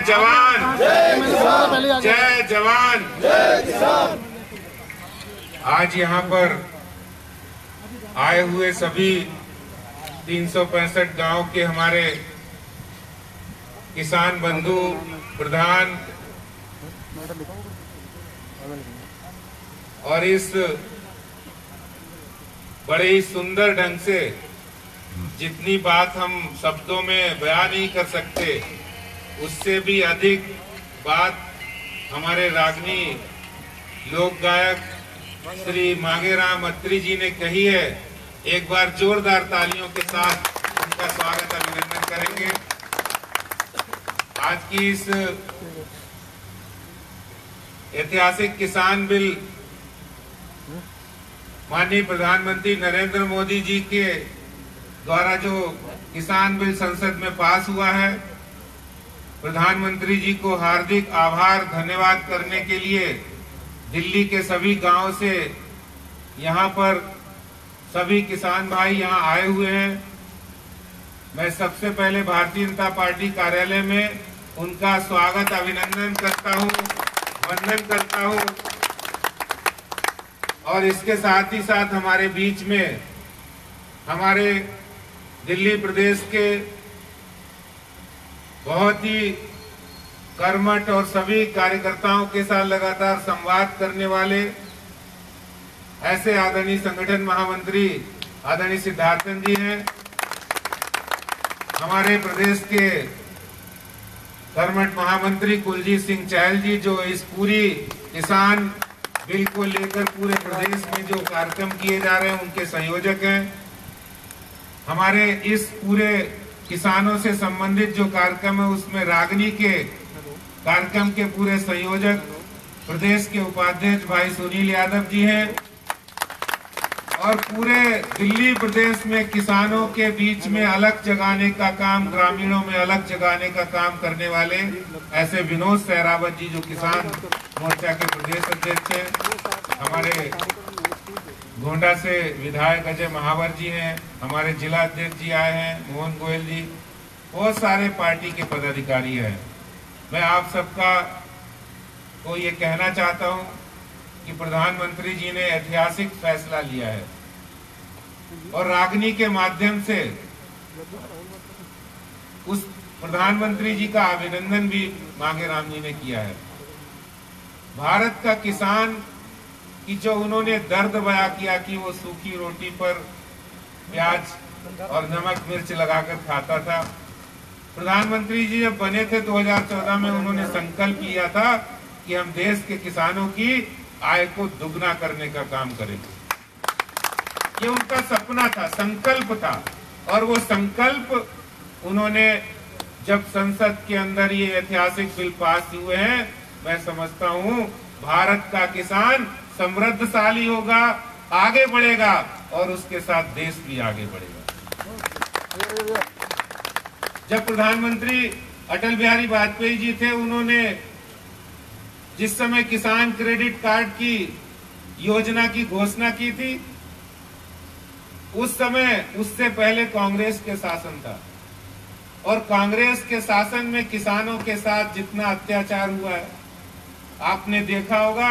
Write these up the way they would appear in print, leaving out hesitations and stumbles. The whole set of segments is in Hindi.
जवान जय जवान जय किसान। आज यहाँ पर आए हुए सभी 365 गांव के हमारे किसान बंधु, प्रधान और इस बड़े ही सुंदर ढंग से जितनी बात हम शब्दों में बयान नहीं कर सकते, उससे भी अधिक बात हमारे रागनी लोक गायक श्री मांगेराम अत्री जी ने कही है। एक बार जोरदार तालियों के साथ उनका स्वागत अभिनंदन करेंगे। आज की इस ऐतिहासिक किसान बिल माननीय प्रधानमंत्री नरेंद्र मोदी जी के द्वारा जो किसान बिल संसद में पास हुआ है, प्रधानमंत्री जी को हार्दिक आभार धन्यवाद करने के लिए दिल्ली के सभी गांव से यहां पर सभी किसान भाई यहां आए हुए हैं। मैं सबसे पहले भारतीय जनता पार्टी कार्यालय में उनका स्वागत अभिनंदन करता हूं, वंदन करता हूं और इसके साथ ही साथ हमारे बीच में हमारे दिल्ली प्रदेश के बहुत ही कर्मठ और सभी कार्यकर्ताओं के साथ लगातार संवाद करने वाले ऐसे आदरणीय संगठन महामंत्री आदरणीय सिद्धार्थन जी हैं। हमारे प्रदेश के कर्मठ महामंत्री कुलजीत सिंह चहल जी, जो इस पूरी किसान बिल को लेकर पूरे प्रदेश में जो कार्यक्रम किए जा रहे हैं उनके संयोजक हैं। हमारे इस पूरे किसानों से संबंधित जो कार्यक्रम है उसमें रागनी के कार्यक्रम के पूरे संयोजक प्रदेश के उपाध्यक्ष भाई सुनील यादव जी हैं और पूरे दिल्ली प्रदेश में किसानों के बीच में अलग जगाने का काम, ग्रामीणों में अलग जगाने का काम करने वाले ऐसे विनोद सहरावत जी जो किसान मोर्चा के प्रदेश अध्यक्ष हैं। हमारे गोंडा से विधायक अजय महावर जी हैं, हमारे जिला अध्यक्ष जी आए हैं, मोहन गोयल जी, बहुत सारे पार्टी के पदाधिकारी हैं। मैं आप सबका को ये कहना चाहता हूं कि प्रधानमंत्री जी ने ऐतिहासिक फैसला लिया है और रागनी के माध्यम से उस प्रधानमंत्री जी का अभिनंदन भी मांगेराम जी ने किया है। भारत का किसान कि जो उन्होंने दर्द बयां किया कि वो सूखी रोटी पर प्याज और नमक मिर्च लगाकर खाता था। प्रधानमंत्री जी जब बने थे 2014 में, उन्होंने संकल्प लिया था कि हम देश के किसानों की आय को दुगना करने का काम करेंगे। ये उनका सपना था, संकल्प था और वो संकल्प उन्होंने जब संसद के अंदर ये ऐतिहासिक बिल पास हुए हैं, मैं समझता हूं भारत का किसान समृद्धशाली होगा, आगे बढ़ेगा और उसके साथ देश भी आगे बढ़ेगा। जब प्रधानमंत्री अटल बिहारी वाजपेयी जी थे, उन्होंने जिस समय किसान क्रेडिट कार्ड की योजना की घोषणा की थी, उस समय उससे पहले कांग्रेस के शासन था और कांग्रेस के शासन में किसानों के साथ जितना अत्याचार हुआ है आपने देखा होगा।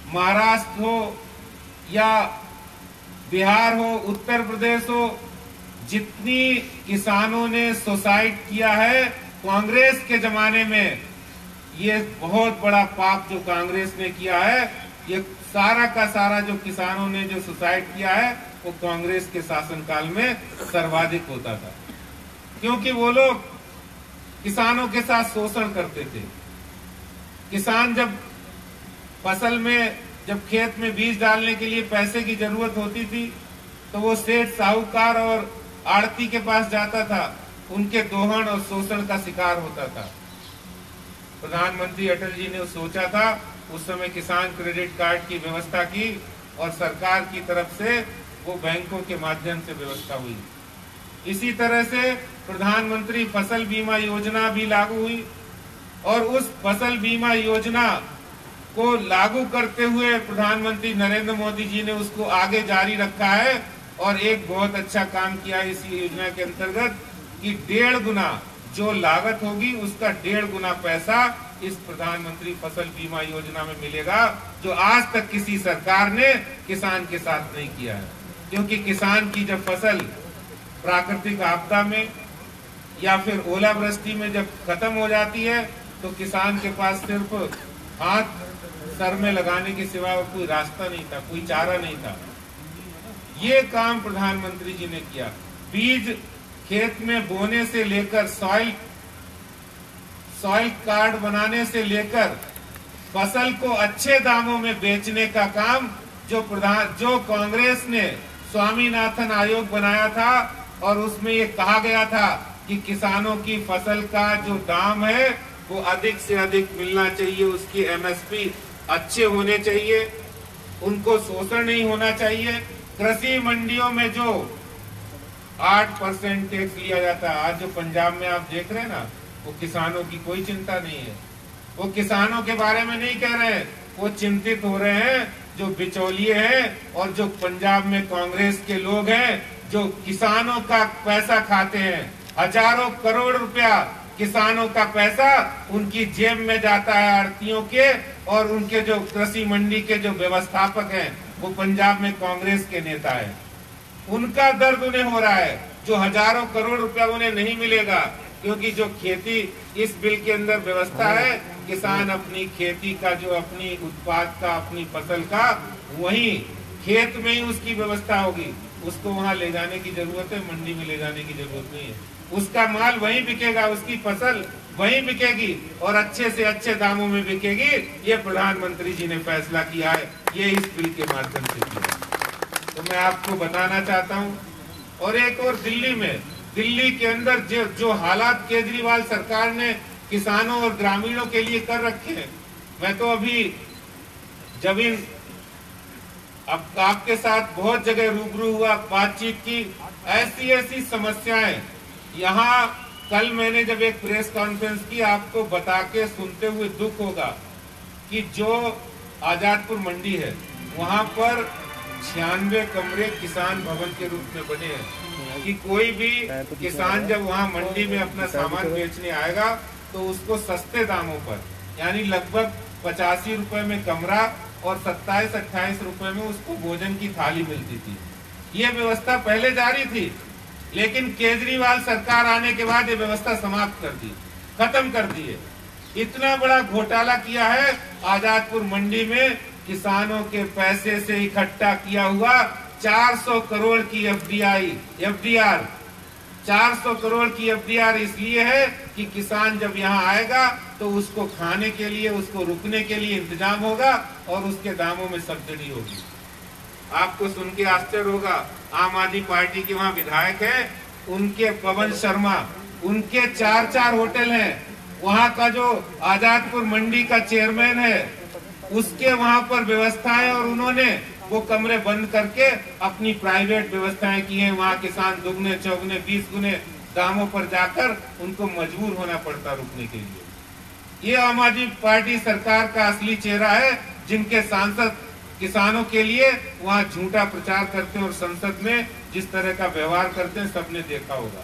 महाराष्ट्र हो या बिहार हो, उत्तर प्रदेश हो, जितनी किसानों ने सुसाइड किया है कांग्रेस के जमाने में, ये बहुत बड़ा पाप जो कांग्रेस ने किया है। ये सारा का सारा जो किसानों ने जो सुसाइड किया है वो कांग्रेस के शासनकाल में सर्वाधिक होता था, क्योंकि वो लोग किसानों के साथ शोषण करते थे। किसान जब फसल में, जब खेत में बीज डालने के लिए पैसे की जरूरत होती थी तो वो सेठ, साहूकार और आड़ती के पास जाता था, उनके दोहन और शोषण का शिकार होता था। प्रधानमंत्री अटल जी ने सोचा था, उस समय किसान क्रेडिट कार्ड की व्यवस्था की और सरकार की तरफ से वो बैंकों के माध्यम से व्यवस्था हुई। इसी तरह से प्रधानमंत्री फसल बीमा योजना भी लागू हुई और उस फसल बीमा योजना को लागू करते हुए प्रधानमंत्री नरेंद्र मोदी जी ने उसको आगे जारी रखा है और एक बहुत अच्छा काम किया इस योजना के अंतर्गत कि 1.5 गुना जो लागत होगी उसका 1.5 गुना पैसा इस प्रधानमंत्री फसल बीमा योजना में मिलेगा, जो आज तक किसी सरकार ने किसान के साथ नहीं किया है। क्योंकि किसान की जब फसल प्राकृतिक आपदा में या फिर ओलावृष्टि में जब खत्म हो जाती है तो किसान के पास सिर्फ हाथ सर में लगाने के सिवा कोई रास्ता नहीं था, कोई चारा नहीं था। ये काम प्रधानमंत्री जी ने किया। बीज खेत में बोने से लेकर सॉइल कार्ड बनाने से लेकर फसल को अच्छे दामों में बेचने का काम जो कांग्रेस ने स्वामीनाथन आयोग बनाया था और उसमें ये कहा गया था कि किसानों की फसल का जो दाम है वो अधिक से अधिक मिलना चाहिए, उसकी एमएसपी अच्छे होने चाहिए, उनको शोषण नहीं होना चाहिए। कृषि मंडियों में जो 8% टैक्स लिया जाता है, आज जो पंजाब में आप देख रहे हैं ना, वो किसानों की कोई चिंता नहीं है। वो किसानों के बारे में नहीं कह रहे हैं, वो चिंतित हो रहे हैं जो बिचौलिए हैं और जो पंजाब में कांग्रेस के लोग हैं, जो किसानों का पैसा खाते हैं। हजारों करोड़ रुपया किसानों का पैसा उनकी जेब में जाता है आड़तियों के, और उनके जो कृषि मंडी के जो व्यवस्थापक हैं वो पंजाब में कांग्रेस के नेता हैं। उनका दर्द उन्हें हो रहा है, जो हजारों करोड़ रुपया उन्हें नहीं मिलेगा। क्योंकि जो खेती इस बिल के अंदर व्यवस्था है, किसान अपनी खेती का जो अपनी उत्पाद का अपनी फसल का वही खेत में ही उसकी व्यवस्था होगी, उसको वहां ले जाने की जरूरत है, मंडी में ले जाने की जरूरत नहीं है। उसका माल वहीं बिकेगा, उसकी फसल वहीं बिकेगी और अच्छे से अच्छे दामों में बिकेगी। ये प्रधानमंत्री जी ने फैसला किया है, ये इस बिल के माध्यम से किया। तो मैं आपको बताना चाहता हूँ। और एक और दिल्ली के अंदर जो हालात केजरीवाल सरकार ने किसानों और ग्रामीणों के लिए कर रखे हैं, मैं तो अभी जब अब आपके साथ बहुत जगह रूबरू हुआ, बातचीत की, ऐसी समस्याएं यहाँ। कल मैंने जब एक प्रेस कॉन्फ्रेंस की, आपको बता के सुनते हुए दुख होगा कि जो आजादपुर मंडी है वहां पर 96 कमरे किसान भवन के रूप में बने हैं कि कोई भी किसान जब वहां मंडी में अपना सामान बेचने आएगा तो उसको सस्ते दामों पर, यानी लगभग 85 रुपए में कमरा और 27-28 रुपए में उसको भोजन की थाली मिलती थी। ये व्यवस्था पहले जारी थी, लेकिन केजरीवाल सरकार आने के बाद ये व्यवस्था समाप्त कर दी, खत्म कर दी है। इतना बड़ा घोटाला किया है आजादपुर मंडी में, किसानों के पैसे से इकट्ठा किया हुआ 400 करोड़ की एफडीआर 400 करोड़ की एफडीआर इसलिए है कि किसान जब यहाँ आएगा तो उसको खाने के लिए, उसको रुकने के लिए इंतजाम होगा और उसके दामों में सब्सिडी होगी। आपको सुन के आश्चर्य होगा, आम आदमी पार्टी के वहाँ विधायक है, उनके पवन शर्मा, उनके 4 होटल हैं। वहाँ का जो आजादपुर मंडी का चेयरमैन है, उसके वहाँ पर व्यवस्थाएं, और उन्होंने वो कमरे बंद करके अपनी प्राइवेट व्यवस्थाएं की हैं। वहाँ किसान दुगने चौगने 20 गुने दामों पर जाकर उनको मजबूर होना पड़ता रुकने के लिए। ये आम आदमी पार्टी सरकार का असली चेहरा है, जिनके सांसद किसानों के लिए वहाँ झूठा प्रचार करते हैं और संसद में जिस तरह का व्यवहार करते हैं सबने देखा होगा।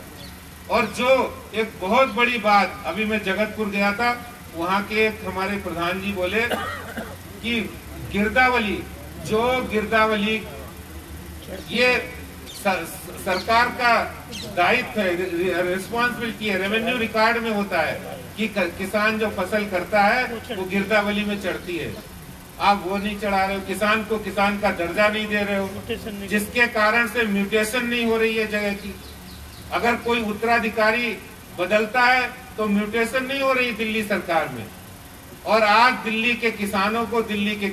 और जो एक बहुत बड़ी बात, अभी मैं जगतपुर गया था, वहाँ के एक हमारे प्रधान जी बोले कि गिरदावली ये सरकार का दायित्व है, रिस्पॉन्सिबिलिटी है, रेवेन्यू रिकॉर्ड में होता है कि किसान जो फसल करता है वो गिरदावली में चढ़ती है। आप वो नहीं चढ़ा रहे हो, किसान को किसान का दर्जा नहीं दे रहे हो, जिसके कारण से म्यूटेशन नहीं हो रही है जगह की। अगर कोई उत्तराधिकारी बदलता है तो म्यूटेशन नहीं हो रही दिल्ली सरकार में। और आज दिल्ली के किसानों को, दिल्ली के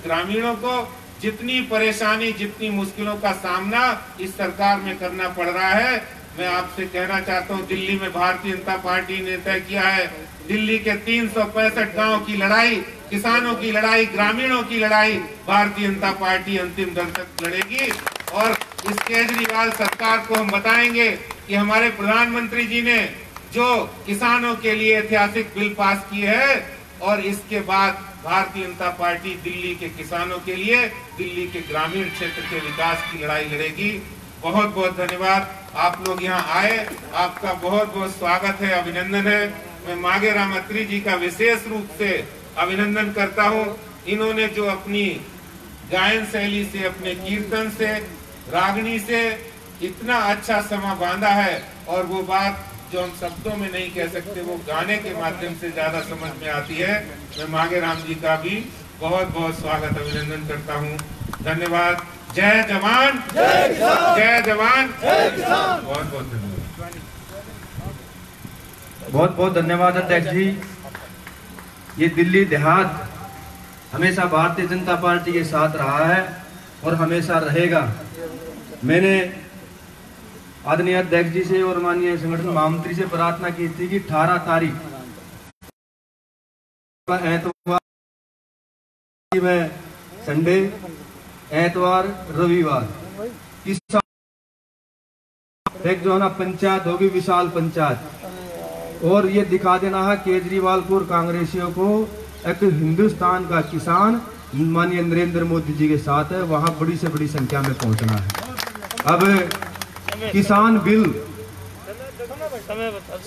ग्रामीणों को जितनी परेशानी, जितनी मुश्किलों का सामना इस सरकार में करना पड़ रहा है, मैं आपसे कहना चाहता हूं, दिल्ली में भारतीय जनता पार्टी ने तय किया है, दिल्ली के 365 गांव की लड़ाई, किसानों की लड़ाई, ग्रामीणों की लड़ाई भारतीय जनता पार्टी अंतिम दम तक लड़ेगी। और इस केजरीवाल सरकार को हम बताएंगे कि हमारे प्रधानमंत्री जी ने जो किसानों के लिए ऐतिहासिक बिल पास किए है, और इसके बाद भारतीय जनता पार्टी दिल्ली के किसानों के लिए, दिल्ली के ग्रामीण क्षेत्र के विकास की लड़ाई लड़ेगी। बहुत बहुत धन्यवाद। आप लोग यहाँ आए, आपका बहुत बहुत स्वागत है, अभिनंदन है। मैं मांगेराम अत्री जी का विशेष रूप से अभिनंदन करता हूँ। इन्होंने जो अपनी गायन शैली से, अपने कीर्तन से, रागनी से इतना अच्छा समा बांधा है, और वो बात जो हम शब्दों में नहीं कह सकते वो गाने के माध्यम से ज्यादा समझ में आती है। मैं मांगेराम जी का भी बहुत बहुत स्वागत अभिनंदन करता हूँ। धन्यवाद। जय जवान जय किसान, जय जवान जय किसान। बहुत बहुत धन्यवाद। बहुत बहुत धन्यवाद अध्यक्ष जी। ये दिल्ली देहात हमेशा भारतीय जनता पार्टी के साथ रहा है और हमेशा रहेगा। मैंने आदरणीय अध्यक्ष जी से और माननीय संगठन महामंत्री से प्रार्थना की थी कि 18 तारीख एतवार में, संडे, एतवार, रविवार इस एक जो है ना पंचायत होगी, विशाल पंचायत, और ये दिखा देना है केजरीवाल को और कांग्रेसियों को एक हिंदुस्तान का किसान माननीय नरेंद्र मोदी जी के साथ है, वहां बड़ी से बड़ी संख्या में पहुंचना है। अब किसान बिल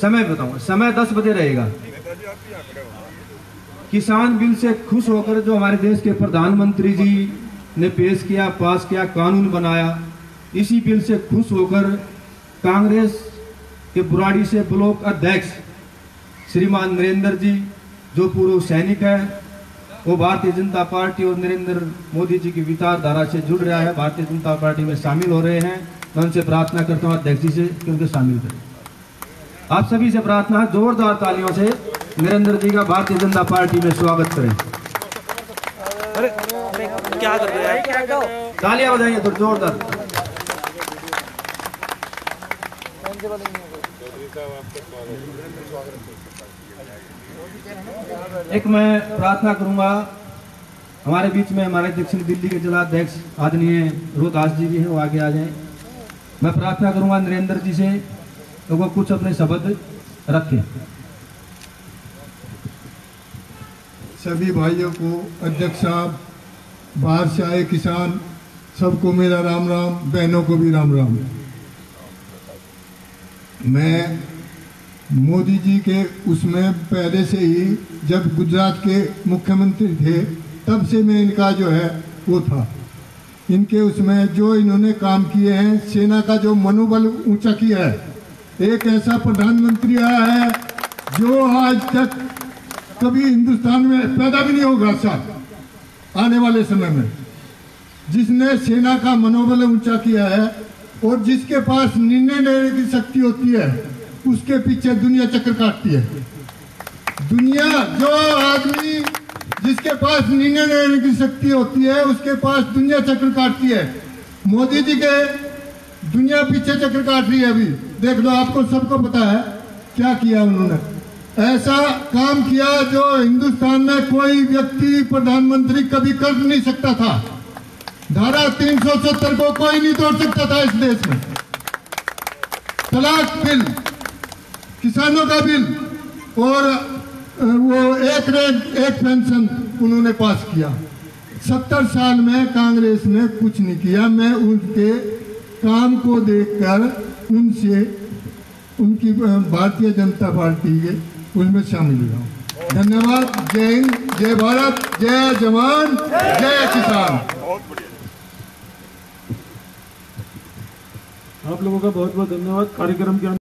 समय बताऊं, समय 10 बजे रहेगा। किसान बिल से खुश होकर जो हमारे देश के प्रधानमंत्री जी ने पेश किया, पास किया, कानून बनाया, इसी बिल से खुश होकर कांग्रेस के बुराड़ी से ब्लॉक अध्यक्ष श्रीमान नरेंद्र जी जो पूर्व सैनिक है, वो भारतीय जनता पार्टी और नरेंद्र मोदी जी की विचारधारा से जुड़ रहा है, भारतीय जनता पार्टी में शामिल हो रहे हैं। मैं उनसे प्रार्थना करता हूँ अध्यक्ष जी से कि उनको शामिल करें। आप सभी से प्रार्थना है जोरदार तालियों से नरेंद्र जी का भारतीय जनता पार्टी में स्वागत करें। अरे क्या कर रहे हैं? तालियां बजाइए तो जोरदार। एक मैं प्रार्थना करूंगा, हमारे बीच में हमारे दक्षिण दिल्ली के जिला अध्यक्ष आदरणीय रोहदास जी भी हैं, वो आगे आ जाएं। मैं प्रार्थना करूंगा नरेंद्र जी से तो वो कुछ अपने शब्द रखें। सभी भाइयों को, अध्यक्ष साहब, बाहर से आए किसान, सबको मेरा राम राम, बहनों को भी राम राम। मैं मोदी जी के उसमें पहले से ही जब गुजरात के मुख्यमंत्री थे तब से मैं इनका जो है वो था। इनके उसमें जो इन्होंने काम किए हैं, सेना का जो मनोबल ऊंचा किया है, एक ऐसा प्रधानमंत्री आया है जो आज तक कभी हिंदुस्तान में पैदा भी नहीं होगा साथ आने वाले समय में, जिसने सेना का मनोबल ऊंचा किया है और जिसके पास निर्णय लेने की शक्ति होती है उसके पीछे दुनिया चक्कर काटती है। दुनिया, जो आदमी जिसके पास निर्णय लेने की शक्ति होती है उसके पास दुनिया चक्कर काटती है। मोदी जी के दुनिया पीछे चक्कर काट रही है। अभी देख लो, आपको सबको पता है क्या किया उन्होंने। ऐसा काम किया जो हिंदुस्तान में कोई व्यक्ति, प्रधानमंत्री कभी कर नहीं सकता था। धारा 370 को कोई नहीं तोड़ सकता था इस देश में। तलाक बिल, किसानों का बिल और वो एक पेंशन उन्होंने पास किया। 70 साल में कांग्रेस ने कुछ नहीं किया। मैं उनके काम को देखकर उनसे, उनकी भारतीय जनता पार्टी के उसमें शामिल हुआ। धन्यवाद। जय हिंद, जय भारत, जय जवान, जय किसान। आप लोगों का बहुत बहुत धन्यवाद। कार्यक्रम के